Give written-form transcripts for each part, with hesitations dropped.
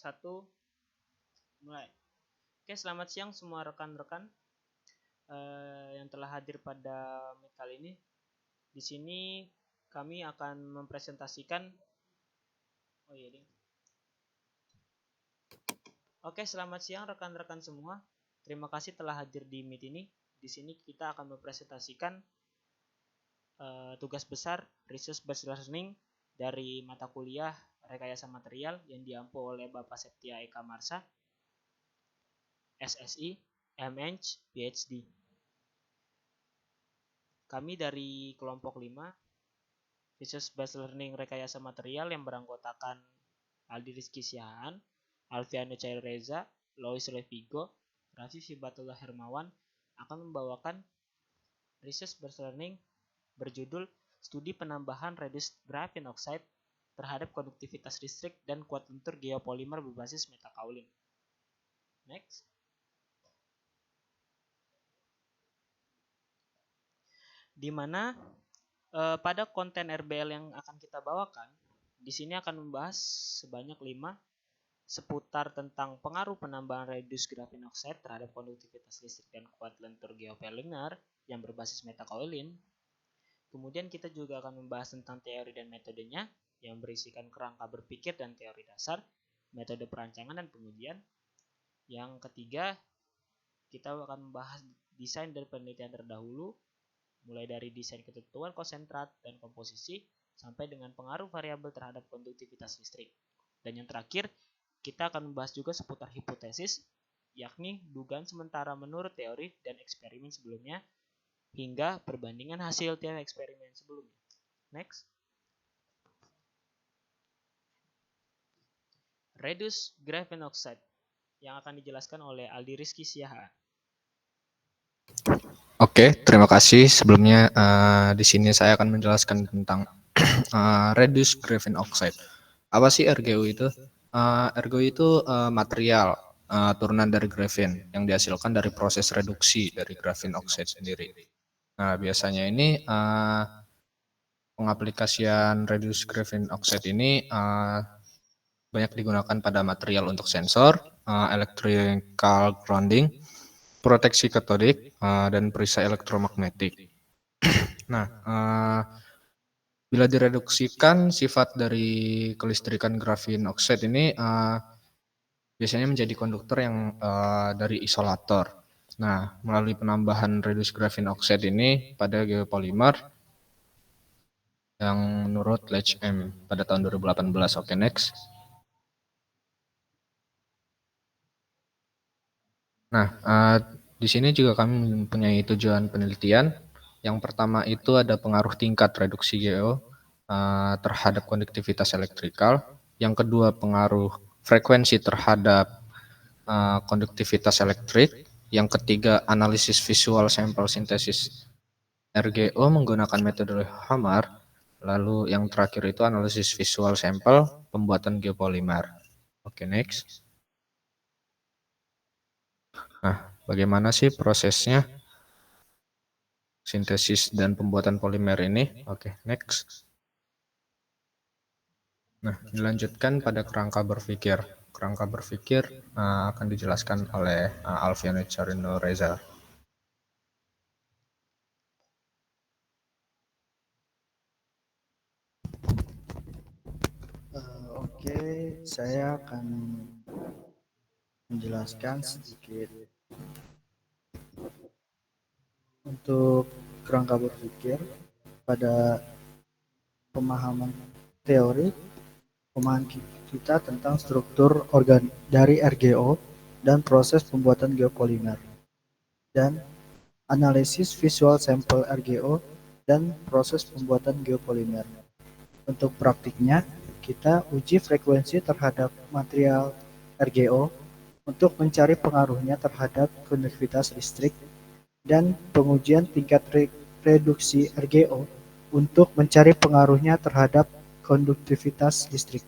Satu, mulai. Oke, selamat siang semua rekan-rekan yang telah hadir pada meet kali ini. Di sini kami akan mempresentasikan. Oke, selamat siang rekan-rekan semua. Terima kasih telah hadir di meet ini. Di sini kita akan mempresentasikan tugas besar Research Based Learning dari mata kuliah Rekayasa Material yang diampu oleh Bapak Septia Eka Marsa, SSI, MNG, PhD. Kami dari kelompok 5, Research Based Learning Rekayasa Material yang beranggotakan Aldi Rizky Sihaan, Alfiano Cair Reza, Lois Revigo, Raffi Fibatullah Hermawan akan membawakan Research Based Learning berjudul Studi Penambahan Reduced Graphene Oxide terhadap konduktivitas listrik dan kuat lentur geopolimer berbasis metakaolin. Next. Di mana pada konten RBL yang akan kita bawakan, di sini akan membahas sebanyak 5 seputar tentang pengaruh penambahan reduced graphene oxide terhadap konduktivitas listrik dan kuat lentur geopolimer yang berbasis metakaolin. Kemudian kita juga akan membahas tentang teori dan metodenya yang berisikan kerangka berpikir dan teori dasar, metode perancangan dan pengujian. Yang ketiga, kita akan membahas desain dan penelitian terdahulu, mulai dari desain ketentuan konsentrat dan komposisi sampai dengan pengaruh variabel terhadap konduktivitas listrik. Dan yang terakhir, kita akan membahas juga seputar hipotesis, yakni dugaan sementara menurut teori dan eksperimen sebelumnya hingga perbandingan hasil tiap eksperimen sebelumnya. Next. Reduced graphene oxide yang akan dijelaskan oleh Aldi Rizky Sihaan. Oke, terima kasih. Sebelumnya di sini saya akan menjelaskan tentang reduced graphene oxide. Apa sih RGO itu? RGO itu material turunan dari graphene yang dihasilkan dari proses reduksi dari graphene oxide sendiri. Nah, biasanya ini pengaplikasian reduced graphene oxide ini banyak digunakan pada material untuk sensor, electrical grounding, proteksi katodik, dan perisai elektromagnetik. Nah, bila direduksikan sifat dari kelistrikan graphene oxide ini biasanya menjadi konduktor yang dari isolator. Nah, melalui penambahan reduced graphene oxide ini pada geopolimer yang menurut Lech M pada tahun 2018. Oke, next. Nah, di sini juga kami mempunyai tujuan penelitian. Yang pertama itu ada pengaruh tingkat reduksi geo terhadap konduktivitas elektrikal. Yang kedua pengaruh frekuensi terhadap konduktivitas elektrik. Yang ketiga analisis visual sampel sintesis RGO menggunakan metode Hamar. Lalu yang terakhir itu analisis visual sampel pembuatan geopolimer. Oke, next. Nah, bagaimana sih prosesnya sintesis dan pembuatan polimer ini? Oke, next. Nah, dilanjutkan pada kerangka berpikir. Kerangka berpikir akan dijelaskan oleh Alfiano Cair Reza. Oke, saya akan menjelaskan sedikit untuk kerangka berpikir pada pemahaman teori, pemahaman kita tentang struktur organ dari RGO dan proses pembuatan geopolimer, dan analisis visual sampel RGO dan proses pembuatan geopolimer. Untuk praktiknya, kita uji frekuensi terhadap material RGO untuk mencari pengaruhnya terhadap konduktivitas listrik dan pengujian tingkat reduksi RGO untuk mencari pengaruhnya terhadap konduktivitas listrik.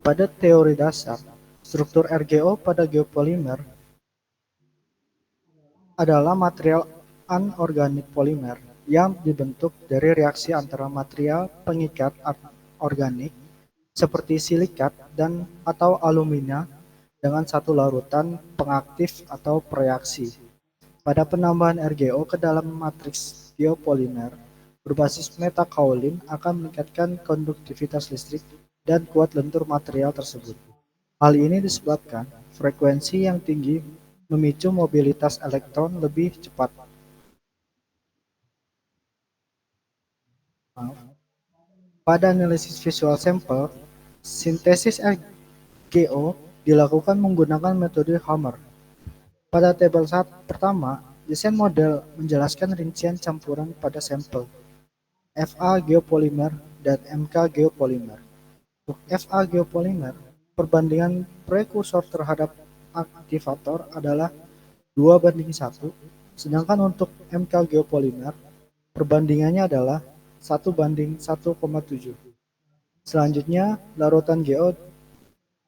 Pada teori dasar, struktur RGO pada geopolimer adalah material anorganik polimer yang dibentuk dari reaksi antara material pengikat organik seperti silikat dan atau alumina dengan satu larutan pengaktif atau pereaksi. Pada penambahan RGO ke dalam matriks geopolimer berbasis metakaolin akan meningkatkan konduktivitas listrik dan kuat lentur material tersebut. Hal ini disebabkan frekuensi yang tinggi memicu mobilitas elektron lebih cepat. Pada analisis visual sampel, sintesis RGO dilakukan menggunakan metode Hammer. Pada tabel pertama, desain model menjelaskan rincian campuran pada sampel, Fa geopolimer dan Mk geopolimer. Untuk Fa geopolimer, perbandingan prekursor terhadap aktivator adalah 2:1, sedangkan untuk Mk geopolimer, perbandingannya adalah 1:1,7. Selanjutnya, larutan GO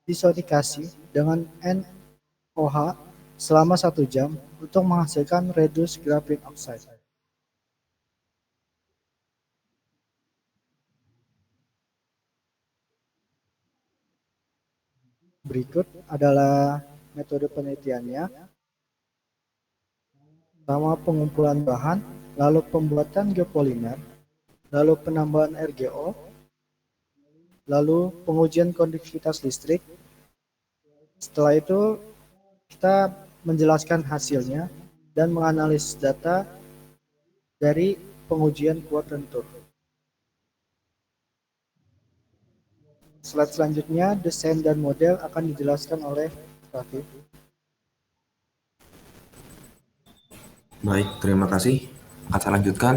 disonikasi dengan NOH selama 1 jam untuk menghasilkan reduced graphene oxide. Berikut adalah metode penelitiannya. Pertama, pengumpulan bahan, lalu pembuatan geopolimer, lalu penambahan RGO, lalu pengujian konduktivitas listrik. Setelah itu kita menjelaskan hasilnya dan menganalisis data dari pengujian kuat lentur. Slide selanjutnya, desain dan model akan dijelaskan oleh Raffi. Baik, terima kasih. Akan saya lanjutkan.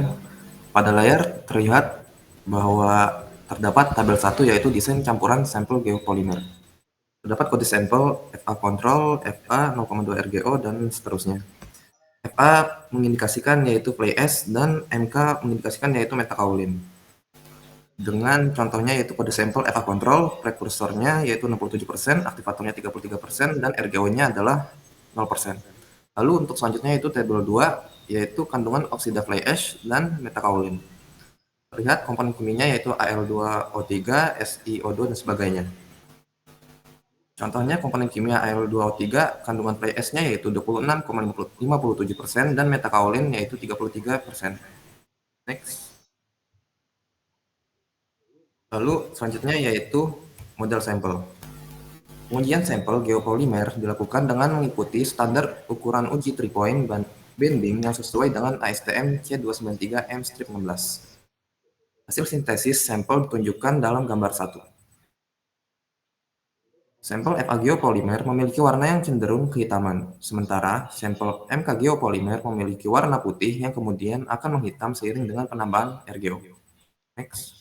Pada layar terlihat bahwa terdapat tabel 1 yaitu desain campuran sampel geopolimer. Terdapat kode sampel Fa control, Fa 0,2 RGO, dan seterusnya. Fa mengindikasikan yaitu fly ash dan Mk mengindikasikan yaitu metakaolin. Dengan contohnya yaitu kode sampel Fa control, prekursornya yaitu 67%, aktivatornya 33%, dan RGO-nya adalah 0%. Lalu untuk selanjutnya yaitu tabel 2, yaitu kandungan oksida fly ash dan metakaolin. Terlihat komponen kimianya yaitu Al2O3, SiO2, dan sebagainya. Contohnya komponen kimia Al2O3, kandungan fly ash-nya yaitu 26,57% dan metakaolin yaitu 33%. Next. Lalu selanjutnya yaitu model sampel. Pengujian sampel geopolimer dilakukan dengan mengikuti standar ukuran uji 3-point bending yang sesuai dengan ASTM C293M-16. Hasil sintesis sampel ditunjukkan dalam gambar 1. Sampel Fa geopolimer memiliki warna yang cenderung kehitaman, sementara sampel Mk geopolimer memiliki warna putih yang kemudian akan menghitam seiring dengan penambahan RGO. Next.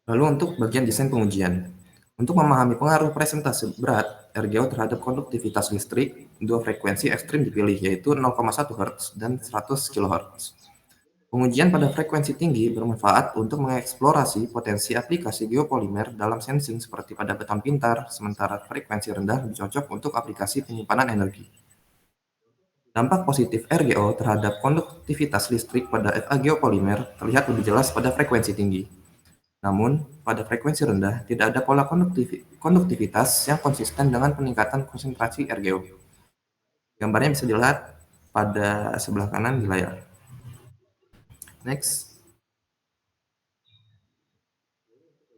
Lalu untuk bagian desain pengujian. Untuk memahami pengaruh presentase berat RGO terhadap konduktivitas listrik, dua frekuensi ekstrim dipilih, yaitu 0,1 Hz dan 100 kHz. Pengujian pada frekuensi tinggi bermanfaat untuk mengeksplorasi potensi aplikasi geopolimer dalam sensing seperti pada beton pintar, sementara frekuensi rendah lebih cocok untuk aplikasi penyimpanan energi. Dampak positif RGO terhadap konduktivitas listrik pada Fa geopolimer terlihat lebih jelas pada frekuensi tinggi. Namun, pada frekuensi rendah, tidak ada pola konduktivitas yang konsisten dengan peningkatan konsentrasi RGO. Gambarnya bisa dilihat pada sebelah kanan di layar. Next.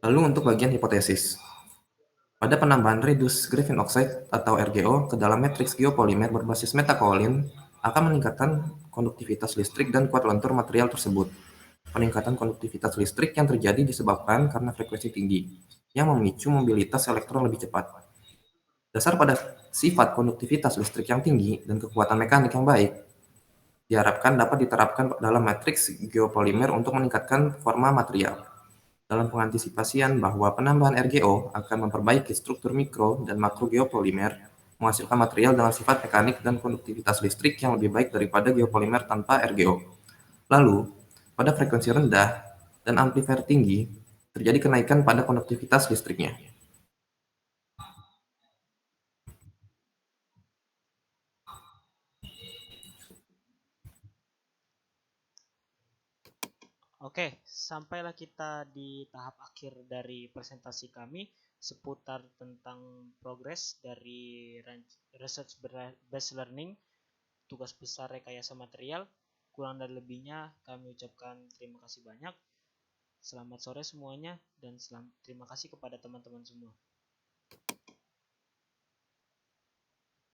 Lalu untuk bagian hipotesis. Pada penambahan reduced graphene oxide atau RGO ke dalam matriks geopolimer berbasis metakaolin akan meningkatkan konduktivitas listrik dan kuat lentur material tersebut. Peningkatan konduktivitas listrik yang terjadi disebabkan karena frekuensi tinggi, yang memicu mobilitas elektron lebih cepat. Dasar pada sifat konduktivitas listrik yang tinggi dan kekuatan mekanik yang baik, diharapkan dapat diterapkan dalam matriks geopolimer untuk meningkatkan performa material. Dalam pengantisipasian bahwa penambahan RGO akan memperbaiki struktur mikro dan makro geopolimer, menghasilkan material dengan sifat mekanik dan konduktivitas listrik yang lebih baik daripada geopolimer tanpa RGO. Lalu, pada frekuensi rendah dan amplifier tinggi, terjadi kenaikan pada konduktivitas listriknya. Oke, sampailah kita di tahap akhir dari presentasi kami seputar tentang progres dari research based learning, tugas besar rekayasa material. Kurang dan lebihnya kami ucapkan terima kasih banyak. Selamat sore semuanya dan terima kasih kepada teman-teman semua.